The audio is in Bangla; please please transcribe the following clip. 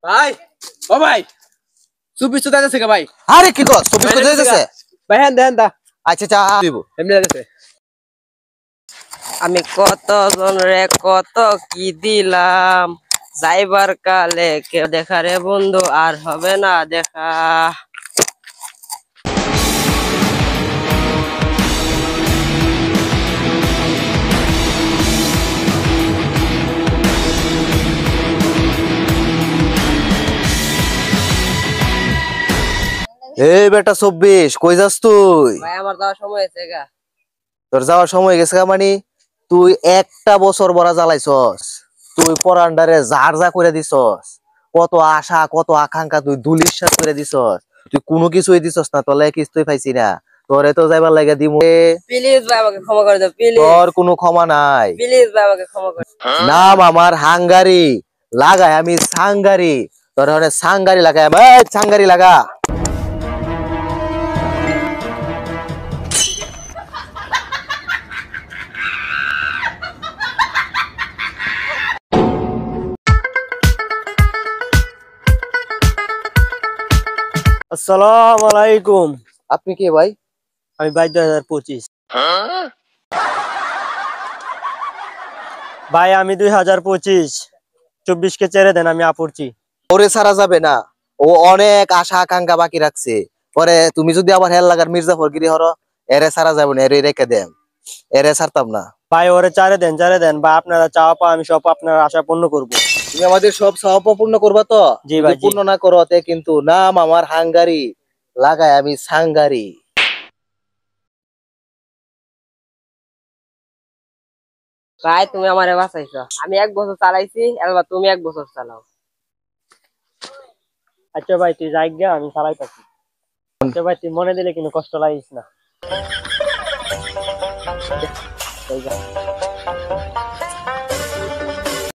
ভাই ও ভাই চুপিস তো যাইতেছে কে ভাই? আরে কি কস চব্বিশ করে যাইতেছে ভাই হ্যাঁ দেন দা। আচ্ছা চা দিব এমনি যাইতেছে। আমি কত জনরে কত কি দিলাম, যাইবার কালে কেউ দেখা রে বন্ধু আর হবে না দেখা। এই বেটা 24 কই যাস তুই? ভাই আমার যাওয়ার সময় হয়েছে গা। তোর যাওয়ার সময় গেছে মানে তুই একটা বছর বড় জ্বালাইছস, তুই পরান্ডারে জার যা করে দিছস, কত আশা কত আকাঙ্ক্ষা তুই ধুলিশ্বাস করে দিছস, তুই কোনো কিছুই দিছস না, তোলে কিছুই পাইছি না, তোরে তো যাইবার লাগে দিমু। প্লিজ ভাই আমাকে ক্ষমা করে দাও, প্লিজ তোর কোনো ক্ষমা নাই। প্লিজ ভাই আমাকে ক্ষমা করে দাও। নাম আমার হাঙ্গারি, লাগাই আমি সাঙ্গারি, তোর ওখানে সাঙ্গারি লাগাই আমি সাঙ্গারি লাগা। আসসালামু আলাইকুম। আপনি কে ভাই? আমি ভাই 2025। ভাই আমি 2025। 24 কে ছেড়ে দেন, আমি আপড়ছি। ওরে ছাড়া যাবে না, ও অনেক আশা আকাঙ্ক্ষা বাকি রাখছে। পরে তুমি যদি আবার হেল লাগার মির্জাফর গিরি হরো, এরে ছাড়া যাবে না, এরে রেখে দেন, এরে ছাড়তাম না। ভাই ওরে চারে দেন ভাই, আপনারা চাওয়া পাওয়া আমি সব আপনার আশা পূর্ণ করব। তুমি আমাদের সব চাওয়া পূর্ণ করবা তো? জি ভাই, যদি পূর্ণ না করো তে কিন্তু নাম আমার হাঙ্গারি, লাগাই আমি সাঙ্গারি। ভাই তুমি আমারে বাঁচাইছো, আমি 1 বছর চালাইছি, এবার তুমি 1 বছর চালাও। আচ্ছা ভাই তুই যাই গিয়া, আমি চালাইতাছি। আচ্ছা ভাই তুই মনে দিলে কিন্তু কষ্ট লাগিস না। যাই গা।